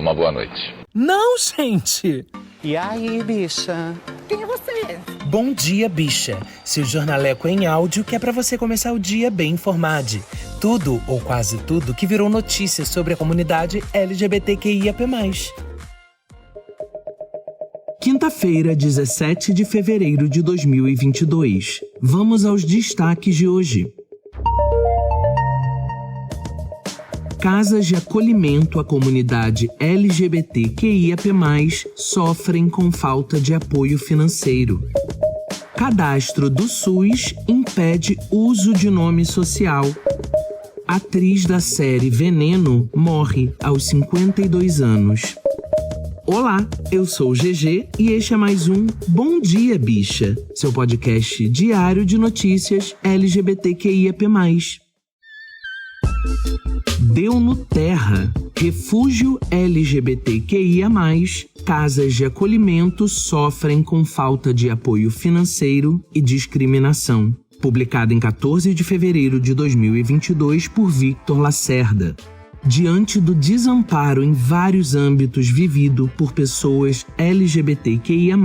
Uma boa noite. Não, gente! E aí, bicha? Quem é você? Bom dia, bicha. Seu jornaleco em áudio que é pra você começar o dia bem informado. Tudo, ou quase tudo, que virou notícia sobre a comunidade LGBTQIAP+. Quinta-feira, 17 de fevereiro de 2022. Vamos aos destaques de hoje. Casas de acolhimento à comunidade LGBTQIAP+, sofrem com falta de apoio financeiro. Cadastro do SUS impede uso de nome social. Atriz da série Veneno morre aos 52 anos. Olá, eu sou o GG e este é mais um Bom Dia, Bicha, seu podcast diário de notícias LGBTQIAP+. Deu no Terra. Refúgio LGBTQIA+, casas de acolhimento sofrem com falta de apoio financeiro e discriminação. Publicado em 14 de fevereiro de 2022 por Victor Lacerda. Diante do desamparo em vários âmbitos vivido por pessoas LGBTQIA+,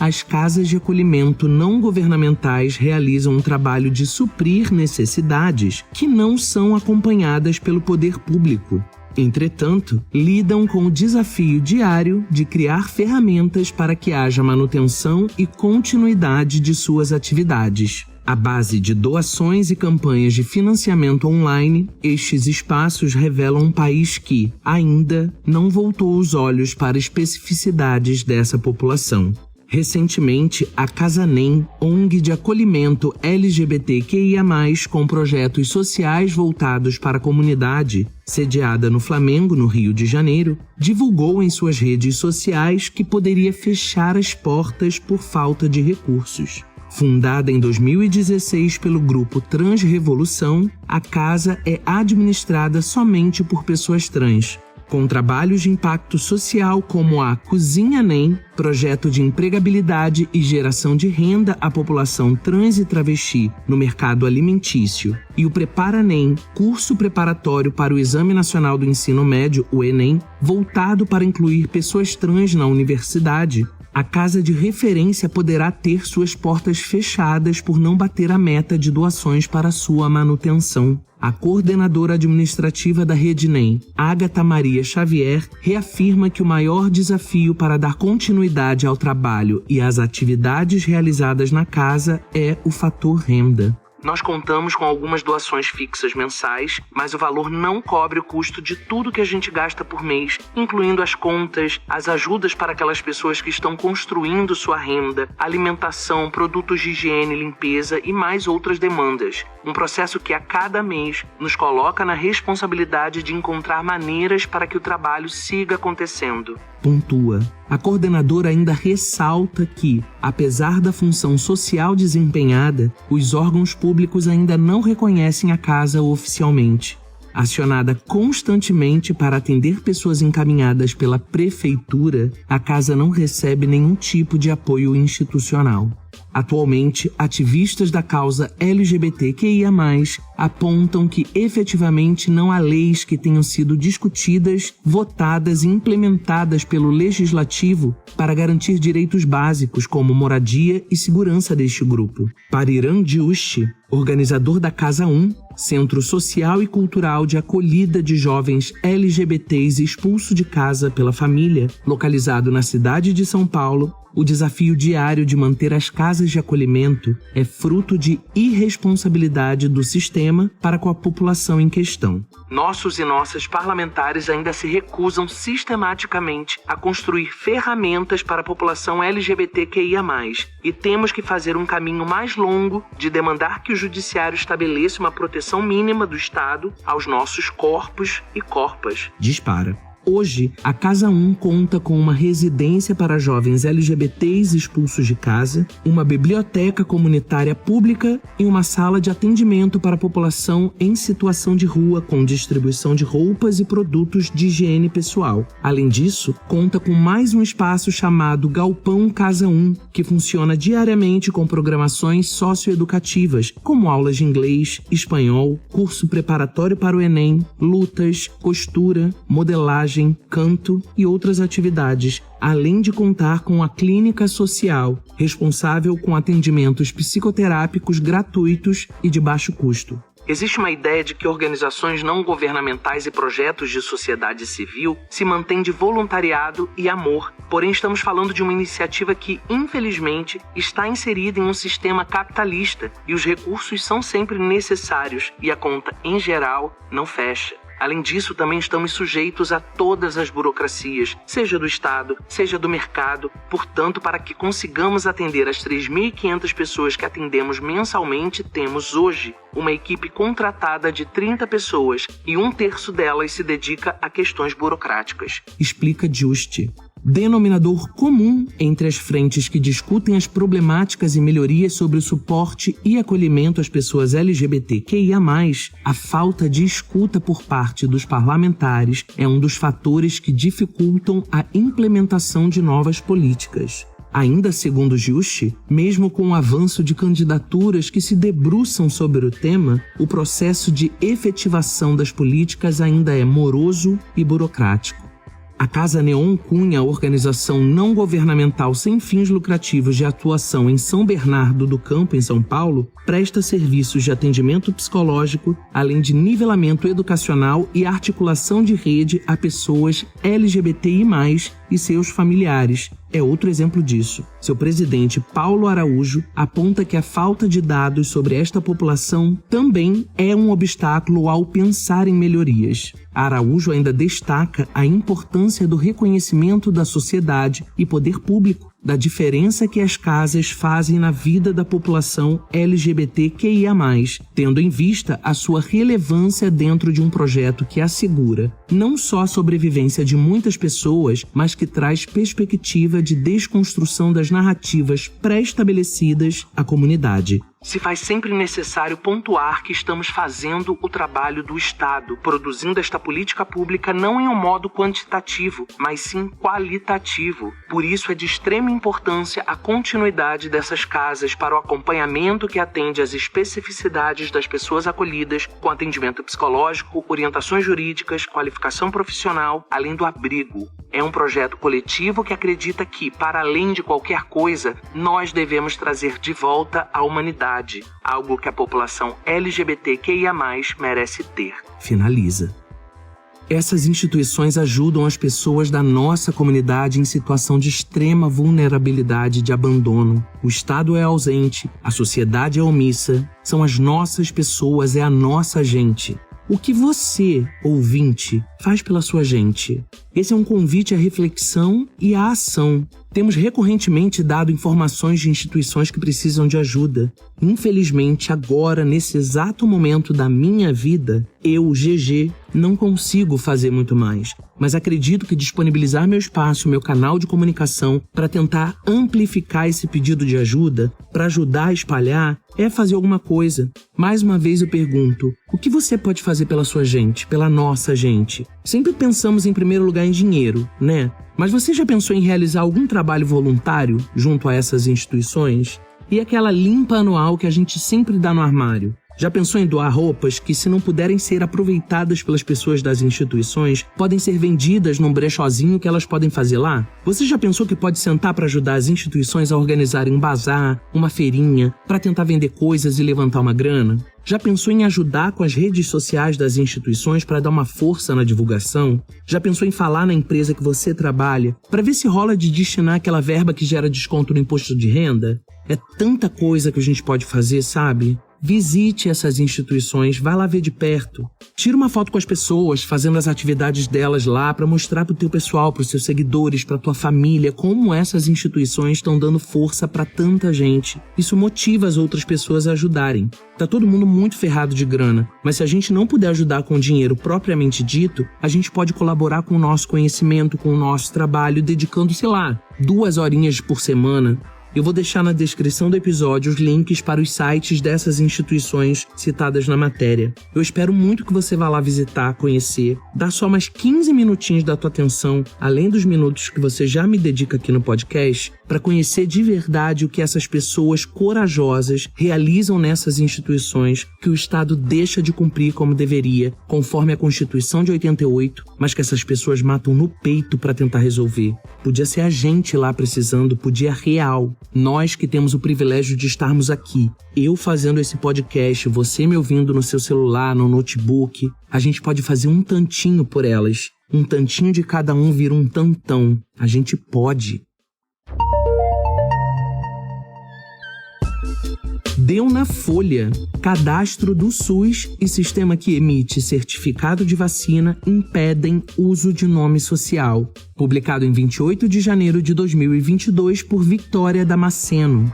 as casas de acolhimento não governamentais realizam um trabalho de suprir necessidades que não são acompanhadas pelo poder público. Entretanto, lidam com o desafio diário de criar ferramentas para que haja manutenção e continuidade de suas atividades. À base de doações e campanhas de financiamento online, estes espaços revelam um país que, ainda, não voltou os olhos para especificidades dessa população. Recentemente, a Casanem, ONG de acolhimento LGBTQIA+, com projetos sociais voltados para a comunidade, sediada no Flamengo, no Rio de Janeiro, divulgou em suas redes sociais que poderia fechar as portas por falta de recursos. Fundada em 2016 pelo grupo Transrevolução, a casa é administrada somente por pessoas trans, com trabalhos de impacto social como a Cozinha NEM, projeto de empregabilidade e geração de renda à população trans e travesti no mercado alimentício, e o Prepara NEM, curso preparatório para o Exame Nacional do Ensino Médio, o ENEM, voltado para incluir pessoas trans na universidade. A casa de referência poderá ter suas portas fechadas por não bater a meta de doações para sua manutenção. A coordenadora administrativa da Rede NEM, Ágata Maria Xavier, reafirma que o maior desafio para dar continuidade ao trabalho e às atividades realizadas na casa é o fator renda. Nós contamos com algumas doações fixas mensais, mas o valor não cobre o custo de tudo que a gente gasta por mês, incluindo as contas, as ajudas para aquelas pessoas que estão construindo sua renda, alimentação, produtos de higiene, limpeza e mais outras demandas. Um processo que a cada mês nos coloca na responsabilidade de encontrar maneiras para que o trabalho siga acontecendo. Pontua. A coordenadora ainda ressalta que, apesar da função social desempenhada, os órgãos públicos ainda não reconhecem a casa oficialmente. Acionada constantemente para atender pessoas encaminhadas pela prefeitura, a casa não recebe nenhum tipo de apoio institucional. Atualmente, ativistas da causa LGBTQIA+, apontam que efetivamente não há leis que tenham sido discutidas, votadas e implementadas pelo Legislativo para garantir direitos básicos como moradia e segurança deste grupo. Pariran Diushi, organizador da Casa 1, Centro Social e Cultural de Acolhida de Jovens LGBTs expulso de casa pela família, localizado na cidade de São Paulo, o desafio diário de manter as casas de acolhimento é fruto de irresponsabilidade do sistema para com a população em questão. Nossos e nossas parlamentares ainda se recusam sistematicamente a construir ferramentas para a população LGBTQIA+, e temos que fazer um caminho mais longo de demandar que o judiciário estabeleça uma proteção mínima do Estado aos nossos corpos e corpas. Dispara. Hoje, a Casa 1 conta com uma residência para jovens LGBTs expulsos de casa, uma biblioteca comunitária pública e uma sala de atendimento para a população em situação de rua com distribuição de roupas e produtos de higiene pessoal. Além disso, conta com mais um espaço chamado Galpão Casa 1, que funciona diariamente com programações socioeducativas, como aulas de inglês, espanhol, curso preparatório para o Enem, lutas, costura, modelagem, modelagem, canto e outras atividades, além de contar com a clínica social, responsável com atendimentos psicoterápicos gratuitos e de baixo custo. Existe uma ideia de que organizações não governamentais e projetos de sociedade civil se mantêm de voluntariado e amor, porém estamos falando de uma iniciativa que, infelizmente, está inserida em um sistema capitalista e os recursos são sempre necessários e a conta, em geral, não fecha. Além disso, também estamos sujeitos a todas as burocracias, seja do Estado, seja do mercado. Portanto, para que consigamos atender as 3.500 pessoas que atendemos mensalmente, temos hoje uma equipe contratada de 30 pessoas e 1/3 delas se dedica a questões burocráticas. Explica Juste. Denominador comum entre as frentes que discutem as problemáticas e melhorias sobre o suporte e acolhimento às pessoas LGBTQIA+, a falta de escuta por parte dos parlamentares é um dos fatores que dificultam a implementação de novas políticas. Ainda segundo Juste, mesmo com o avanço de candidaturas que se debruçam sobre o tema, o processo de efetivação das políticas ainda é moroso e burocrático. A Casa Neon Cunha, organização não governamental sem fins lucrativos de atuação em São Bernardo do Campo, em São Paulo, presta serviços de atendimento psicológico, além de nivelamento educacional e articulação de rede a pessoas LGBTI+, e seus familiares. É outro exemplo disso. Seu presidente, Paulo Araújo, aponta que a falta de dados sobre esta população também é um obstáculo ao pensar em melhorias. Araújo ainda destaca a importância do reconhecimento da sociedade e poder público da diferença que as casas fazem na vida da população LGBTQIA+, tendo em vista a sua relevância dentro de um projeto que assegura não só a sobrevivência de muitas pessoas, mas que traz perspectiva de desconstrução das narrativas pré-estabelecidas à comunidade. Se faz sempre necessário pontuar que estamos fazendo o trabalho do Estado, produzindo esta política pública não em um modo quantitativo, mas sim qualitativo. Por isso é de extrema importância a continuidade dessas casas para o acompanhamento que atende às especificidades das pessoas acolhidas, com atendimento psicológico, orientações jurídicas, qualificação profissional, além do abrigo. É um projeto coletivo que acredita que, para além de qualquer coisa, nós devemos trazer de volta a humanidade, algo que a população LGBTQIA+, merece ter. Finaliza. Essas instituições ajudam as pessoas da nossa comunidade em situação de extrema vulnerabilidade e de abandono. O Estado é ausente, a sociedade é omissa, são as nossas pessoas, é a nossa gente. O que você, ouvinte, faz pela sua gente? Esse é um convite à reflexão e à ação. Temos recorrentemente dado informações de instituições que precisam de ajuda. Infelizmente, agora, nesse exato momento da minha vida, eu, GG, não consigo fazer muito mais. Mas acredito que disponibilizar meu espaço, meu canal de comunicação, para tentar amplificar esse pedido de ajuda, para ajudar a espalhar, é fazer alguma coisa. Mais uma vez eu pergunto, o que você pode fazer pela sua gente, pela nossa gente? Sempre pensamos em primeiro lugar em dinheiro, né? Mas você já pensou em realizar algum trabalho voluntário junto a essas instituições? E aquela limpa anual que a gente sempre dá no armário? Já pensou em doar roupas que, se não puderem ser aproveitadas pelas pessoas das instituições, podem ser vendidas num brechozinho que elas podem fazer lá? Você já pensou que pode sentar para ajudar as instituições a organizarem um bazar, uma feirinha, para tentar vender coisas e levantar uma grana? Já pensou em ajudar com as redes sociais das instituições para dar uma força na divulgação? Já pensou em falar na empresa que você trabalha para ver se rola de destinar aquela verba que gera desconto no imposto de renda? É tanta coisa que a gente pode fazer, sabe? Visite essas instituições, vá lá ver de perto. Tira uma foto com as pessoas, fazendo as atividades delas lá para mostrar pro teu pessoal, pros seus seguidores, pra tua família, como essas instituições estão dando força pra tanta gente. Isso motiva as outras pessoas a ajudarem. Tá todo mundo muito ferrado de grana, mas se a gente não puder ajudar com dinheiro propriamente dito, a gente pode colaborar com o nosso conhecimento, com o nosso trabalho, dedicando, 2 horinhas por semana. Eu vou deixar na descrição do episódio os links para os sites dessas instituições citadas na matéria. Eu espero muito que você vá lá visitar, conhecer, dar só mais 15 minutinhos da tua atenção, além dos minutos que você já me dedica aqui no podcast, para conhecer de verdade o que essas pessoas corajosas realizam nessas instituições que o Estado deixa de cumprir como deveria, conforme a Constituição de 88, mas que essas pessoas matam no peito para tentar resolver. Podia ser a gente lá precisando, podia real. Nós que temos o privilégio de estarmos aqui, eu fazendo esse podcast, você me ouvindo no seu celular, no notebook, a gente pode fazer um tantinho por elas. Um tantinho de cada um vira um tantão. A gente pode. Deu na Folha. Cadastro do SUS e sistema que emite certificado de vacina impedem uso de nome social. Publicado em 28 de janeiro de 2022 por Victoria Damasceno.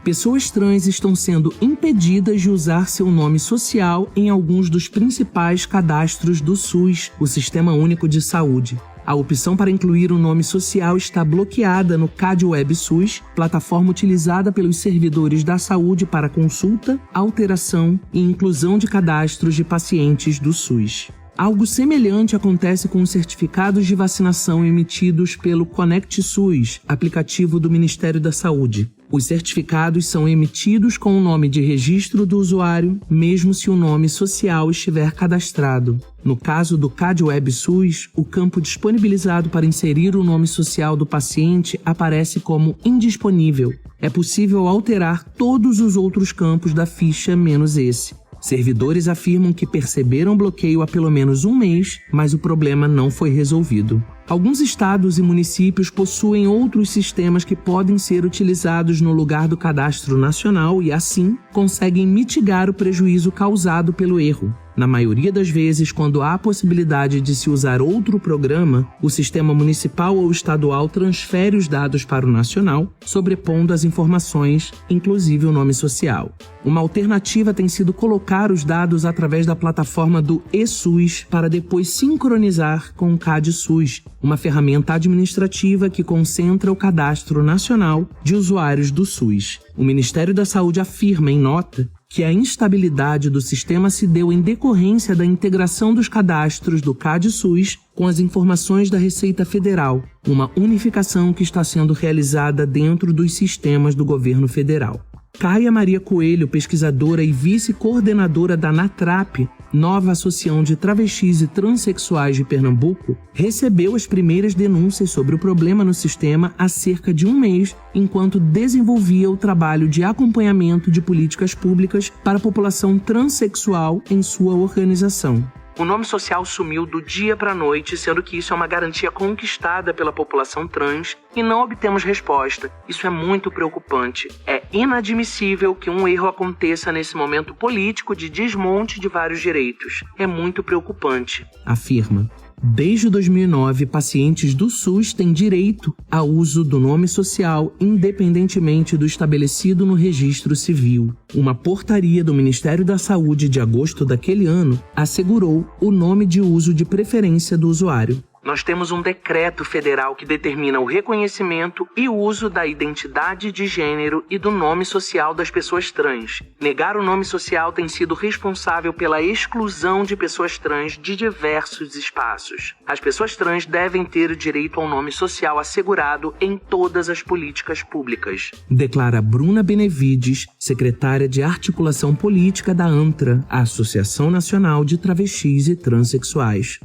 Pessoas trans estão sendo impedidas de usar seu nome social em alguns dos principais cadastros do SUS, o Sistema Único de Saúde. A opção para incluir o nome social está bloqueada no CadWeb SUS, plataforma utilizada pelos servidores da saúde para consulta, alteração e inclusão de cadastros de pacientes do SUS. Algo semelhante acontece com os certificados de vacinação emitidos pelo Conect SUS, aplicativo do Ministério da Saúde. Os certificados são emitidos com o nome de registro do usuário, mesmo se o nome social estiver cadastrado. No caso do CadWeb SUS, o campo disponibilizado para inserir o nome social do paciente aparece como indisponível. É possível alterar todos os outros campos da ficha menos esse. Servidores afirmam que perceberam o bloqueio há pelo menos um mês, mas o problema não foi resolvido. Alguns estados e municípios possuem outros sistemas que podem ser utilizados no lugar do cadastro nacional e, assim, conseguem mitigar o prejuízo causado pelo erro. Na maioria das vezes, quando há a possibilidade de se usar outro programa, o sistema municipal ou estadual transfere os dados para o nacional, sobrepondo as informações, inclusive o nome social. Uma alternativa tem sido colocar os dados através da plataforma do eSUS para depois sincronizar com o CadSUS, uma ferramenta administrativa que concentra o cadastro nacional de usuários do SUS. O Ministério da Saúde afirma em nota que a instabilidade do sistema se deu em decorrência da integração dos cadastros do CadSUS com as informações da Receita Federal, uma unificação que está sendo realizada dentro dos sistemas do governo federal. Caia Maria Coelho, pesquisadora e vice-coordenadora da NATRAP, nova associação de travestis e transexuais de Pernambuco, recebeu as primeiras denúncias sobre o problema no sistema há cerca de um mês, enquanto desenvolvia o trabalho de acompanhamento de políticas públicas para a população transexual em sua organização. O nome social sumiu do dia para a noite, sendo que isso é uma garantia conquistada pela população trans e não obtemos resposta. Isso é muito preocupante. É inadmissível que um erro aconteça nesse momento político de desmonte de vários direitos. É muito preocupante, afirma. Desde 2009, pacientes do SUS têm direito ao uso do nome social independentemente do estabelecido no registro civil. Uma portaria do Ministério da Saúde de agosto daquele ano assegurou o nome de uso de preferência do usuário. Nós temos um decreto federal que determina o reconhecimento e uso da identidade de gênero e do nome social das pessoas trans. Negar o nome social tem sido responsável pela exclusão de pessoas trans de diversos espaços. As pessoas trans devem ter o direito ao nome social assegurado em todas as políticas públicas, declara Bruna Benevides, secretária de Articulação Política da ANTRA, a Associação Nacional de Travestis e Transsexuais.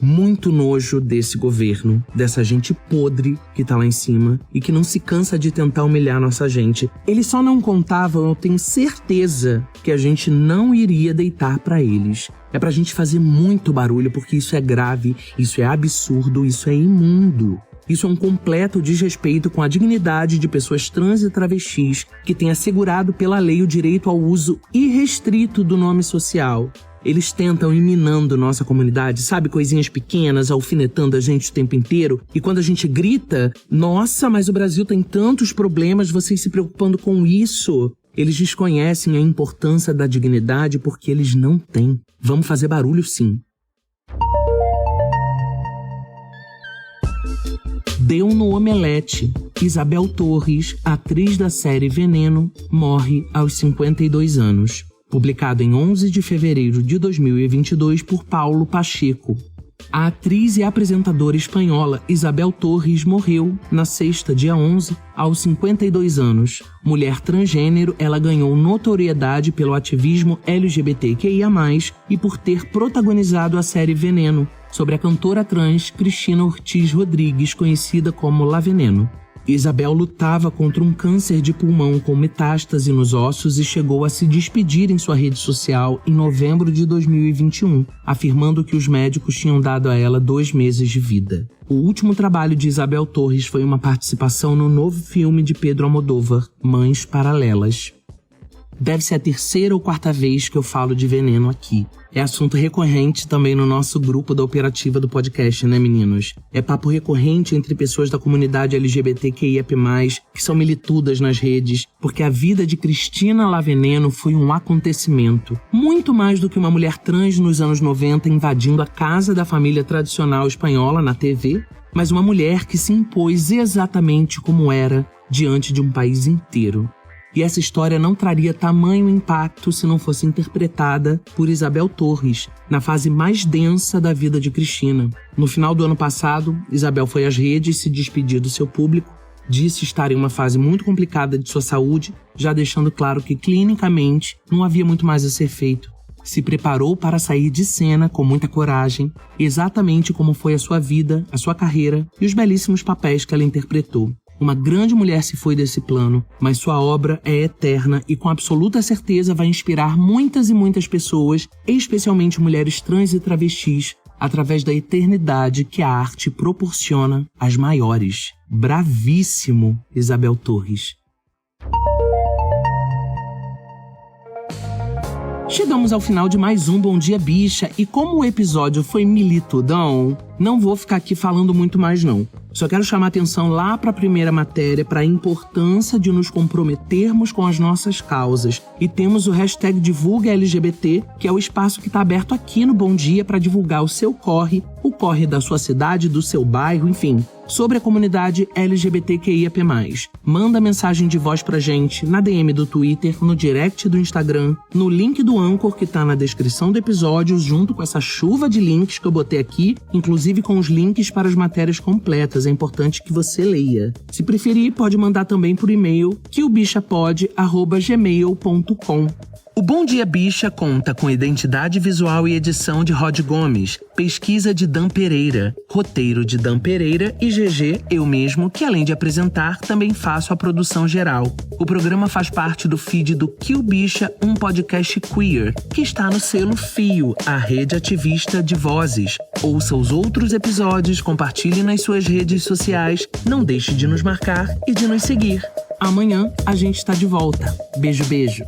Muito nojo desse governo, dessa gente podre que tá lá em cima e que não se cansa de tentar humilhar nossa gente. Eles só não contavam, eu tenho certeza, que a gente não iria deitar pra eles. É pra gente fazer muito barulho porque isso é grave, isso é absurdo, isso é imundo. Isso é um completo desrespeito com a dignidade de pessoas trans e travestis que têm assegurado pela lei o direito ao uso irrestrito do nome social. Eles tentam ir minando nossa comunidade, sabe? Coisinhas pequenas, alfinetando a gente o tempo inteiro. E quando a gente grita, nossa, mas o Brasil tem tantos problemas, vocês se preocupando com isso. Eles desconhecem a importância da dignidade porque eles não têm. Vamos fazer barulho sim. Deu no omelete. Isabel Torres, atriz da série Veneno, morre aos 52 anos. Publicado em 11 de fevereiro de 2022 por Paulo Pacheco. A atriz e apresentadora espanhola Isabel Torres morreu na sexta, dia 11, aos 52 anos. Mulher transgênero, ela ganhou notoriedade pelo ativismo LGBTQIA+, e por ter protagonizado a série Veneno, sobre a cantora trans Cristina Ortiz Rodrigues, conhecida como La Veneno. Isabel lutava contra um câncer de pulmão com metástase nos ossos e chegou a se despedir em sua rede social em novembro de 2021, afirmando que os médicos tinham dado a ela 2 meses de vida. O último trabalho de Isabel Torres foi uma participação no novo filme de Pedro Almodóvar, Mães Paralelas. Deve ser a 3ª ou 4ª vez que eu falo de Veneno aqui. É assunto recorrente também no nosso grupo da operativa do podcast, né, meninos? É papo recorrente entre pessoas da comunidade LGBTQIAP+, que são militudas nas redes, porque a vida de Cristina La Veneno foi um acontecimento. Muito mais do que uma mulher trans nos anos 90 invadindo a casa da família tradicional espanhola na TV, mas uma mulher que se impôs exatamente como era diante de um país inteiro. E essa história não traria tamanho impacto se não fosse interpretada por Isabel Torres, na fase mais densa da vida de Cristina. No final do ano passado, Isabel foi às redes se despedir do seu público, disse estar em uma fase muito complicada de sua saúde, já deixando claro que clinicamente não havia muito mais a ser feito. Se preparou para sair de cena com muita coragem, exatamente como foi a sua vida, a sua carreira e os belíssimos papéis que ela interpretou. Uma grande mulher se foi desse plano, mas sua obra é eterna e com absoluta certeza vai inspirar muitas e muitas pessoas, especialmente mulheres trans e travestis, através da eternidade que a arte proporciona às maiores. Bravíssimo, Isabel Torres. Chegamos ao final de mais um Bom Dia Bicha e como o episódio foi militudão, não vou ficar aqui falando muito mais não. Só quero chamar atenção lá para a primeira matéria para a importância de nos comprometermos com as nossas causas. E temos o hashtag #DivulgaLGBT, que é o espaço que está aberto aqui no Bom Dia para divulgar o seu corre, o corre da sua cidade, do seu bairro, enfim, sobre a comunidade LGBTQIAP+. Manda mensagem de voz pra gente na DM do Twitter, no direct do Instagram, no link do Anchor que tá na descrição do episódio, junto com essa chuva de links que eu botei aqui, inclusive com os links para as matérias completas. É importante que você leia. Se preferir, pode mandar também por e-mail queobichapod@gmail.com. O Bom Dia Bicha conta com identidade visual e edição de Rod Gomes, pesquisa de Dan Pereira, roteiro de Dan Pereira e GG, eu mesmo, que além de apresentar, também faço a produção geral. O programa faz parte do feed do Que o Bicha, um podcast queer, que está no selo Fio, a rede ativista de vozes. Ouça os outros episódios, compartilhe nas suas redes sociais, não deixe de nos marcar e de nos seguir. Amanhã a gente está de volta. Beijo, beijo.